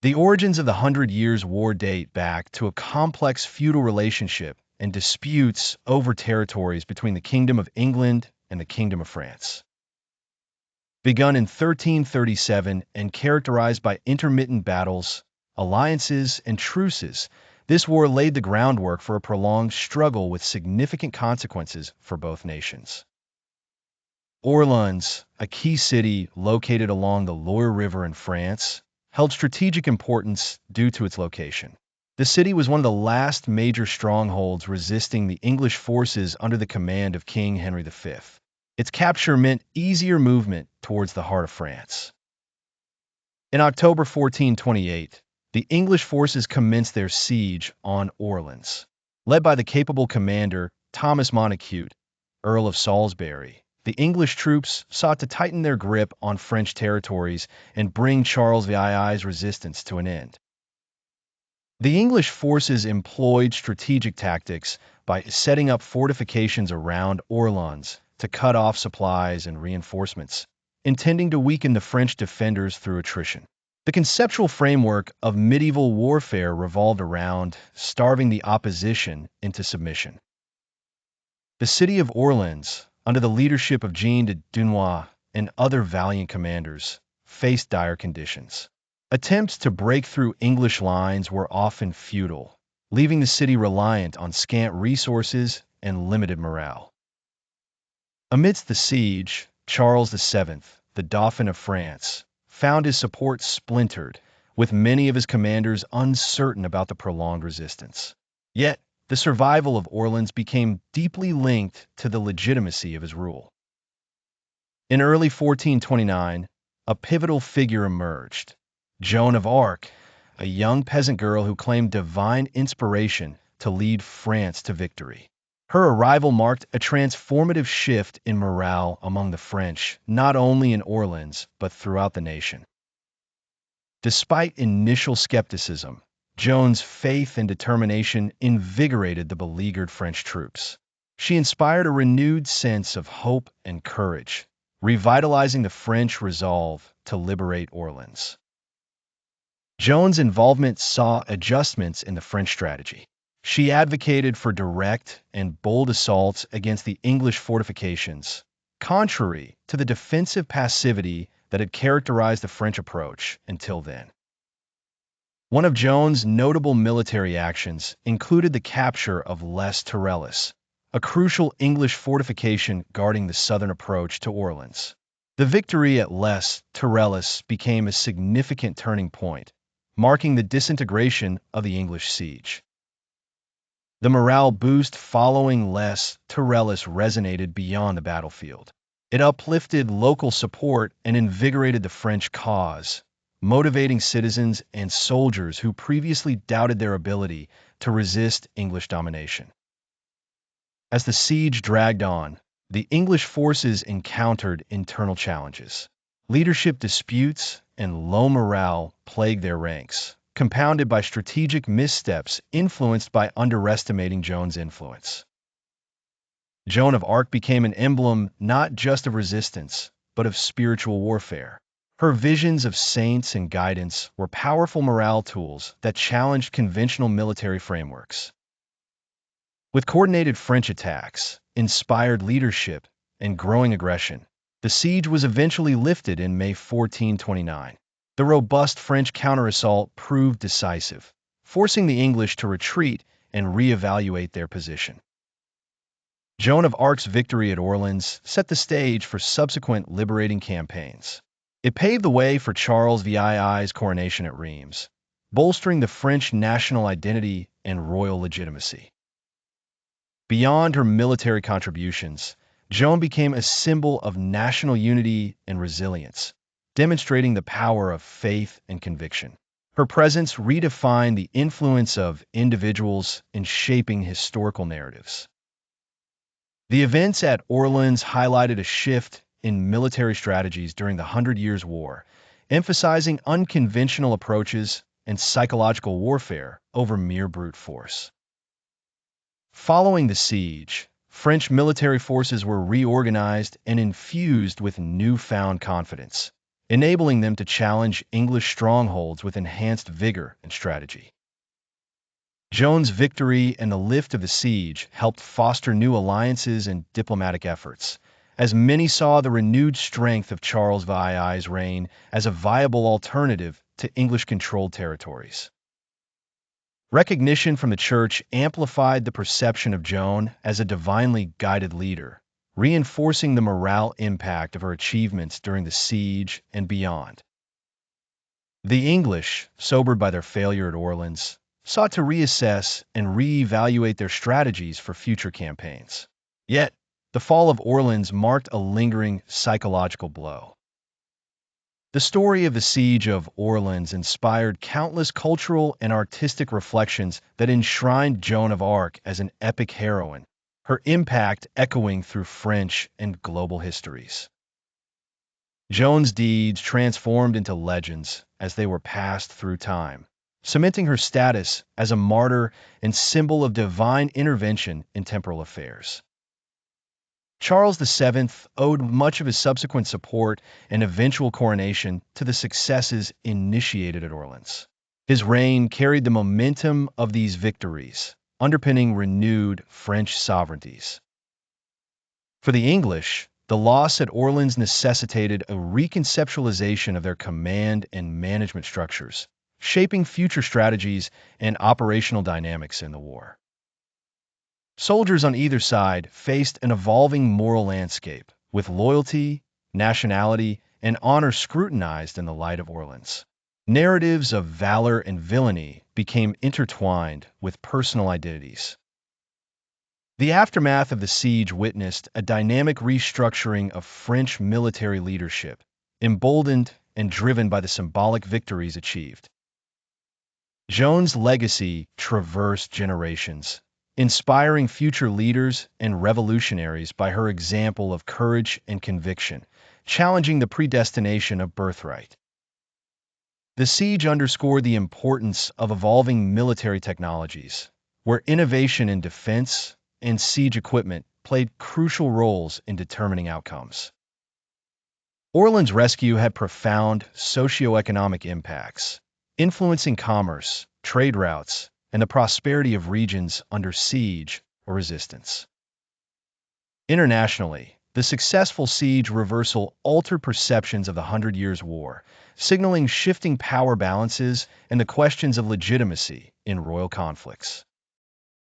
The origins of the Hundred Years' War date back to a complex feudal relationship and disputes over territories between the Kingdom of England and the Kingdom of France. Begun in 1337 and characterized by intermittent battles, alliances, and truces, this war laid the groundwork for a prolonged struggle with significant consequences for both nations. Orleans, a key city located along the Loire River in France, held strategic importance due to its location. The city was one of the last major strongholds resisting the English forces under the command of King Henry V. Its capture meant easier movement towards the heart of France. In October 1428, the English forces commenced their siege on Orleans. Led by the capable commander Thomas Montacute, Earl of Salisbury, the English troops sought to tighten their grip on French territories and bring Charles VII's resistance to an end. The English forces employed strategic tactics by setting up fortifications around Orleans to cut off supplies and reinforcements, intending to weaken the French defenders through attrition. The conceptual framework of medieval warfare revolved around starving the opposition into submission. The city of Orleans, under the leadership of Jean de Dunois and other valiant commanders, faced dire conditions. Attempts to break through English lines were often futile, leaving the city reliant on scant resources and limited morale. Amidst the siege, Charles VII, the Dauphin of France, found his support splintered, with many of his commanders uncertain about the prolonged resistance. Yet, the survival of Orleans became deeply linked to the legitimacy of his rule. In early 1429, a pivotal figure emerged, Joan of Arc, a young peasant girl who claimed divine inspiration to lead France to victory. Her arrival marked a transformative shift in morale among the French, not only in Orleans, but throughout the nation. Despite initial skepticism, Joan's faith and determination invigorated the beleaguered French troops. She inspired a renewed sense of hope and courage, revitalizing the French resolve to liberate Orleans. Joan's involvement saw adjustments in the French strategy. She advocated for direct and bold assaults against the English fortifications, contrary to the defensive passivity that had characterized the French approach until then. One of Joan's notable military actions included the capture of Les Tourelles, a crucial English fortification guarding the southern approach to Orleans. The victory at Les Tourelles became a significant turning point, marking the disintegration of the English siege. The morale boost following Les Tourelles resonated beyond the battlefield. It uplifted local support and invigorated the French cause, motivating citizens and soldiers who previously doubted their ability to resist English domination. As the siege dragged on, the English forces encountered internal challenges. Leadership disputes and low morale plagued their ranks, compounded by strategic missteps influenced by underestimating Joan's influence. Joan of Arc became an emblem not just of resistance, but of spiritual warfare. Her visions of saints and guidance were powerful morale tools that challenged conventional military frameworks. With coordinated French attacks, inspired leadership, and growing aggression, the siege was eventually lifted in May 1429. The robust French counterassault proved decisive, forcing the English to retreat and reevaluate their position. Joan of Arc's victory at Orleans set the stage for subsequent liberating campaigns. It paved the way for Charles VII's coronation at Reims, bolstering the French national identity and royal legitimacy. Beyond her military contributions, Joan became a symbol of national unity and resilience, demonstrating the power of faith and conviction. Her presence redefined the influence of individuals in shaping historical narratives. The events at Orleans highlighted a shift in military strategies during the Hundred Years' War, emphasizing unconventional approaches and psychological warfare over mere brute force. Following the siege, French military forces were reorganized and infused with newfound confidence, enabling them to challenge English strongholds with enhanced vigor and strategy. Joan's victory and the lift of the siege helped foster new alliances and diplomatic efforts, as many saw the renewed strength of Charles VII's reign as a viable alternative to English-controlled territories. Recognition from the Church amplified the perception of Joan as a divinely guided leader, reinforcing the morale impact of her achievements during the siege and beyond. The English, sobered by their failure at Orleans, sought to reassess and reevaluate their strategies for future campaigns. Yet, the fall of Orleans marked a lingering psychological blow. The story of the Siege of Orleans inspired countless cultural and artistic reflections that enshrined Joan of Arc as an epic heroine, her impact echoing through French and global histories. Joan's deeds transformed into legends as they were passed through time, cementing her status as a martyr and symbol of divine intervention in temporal affairs. Charles VII owed much of his subsequent support and eventual coronation to the successes initiated at Orleans. His reign carried the momentum of these victories, underpinning renewed French sovereignties. For the English, the loss at Orleans necessitated a reconceptualization of their command and management structures, shaping future strategies and operational dynamics in the war. Soldiers on either side faced an evolving moral landscape, with loyalty, nationality, and honor scrutinized in the light of Orleans. Narratives of valor and villainy became intertwined with personal identities. The aftermath of the siege witnessed a dynamic restructuring of French military leadership, emboldened and driven by the symbolic victories achieved. Joan's legacy traversed generations, inspiring future leaders and revolutionaries by her example of courage and conviction, challenging the predestination of birthright. The siege underscored the importance of evolving military technologies, where innovation in defense and siege equipment played crucial roles in determining outcomes. Orleans' rescue had profound socioeconomic impacts, influencing commerce, trade routes, and the prosperity of regions under siege or resistance. Internationally, the successful siege reversal altered perceptions of the Hundred Years' War, signaling shifting power balances and the questions of legitimacy in royal conflicts.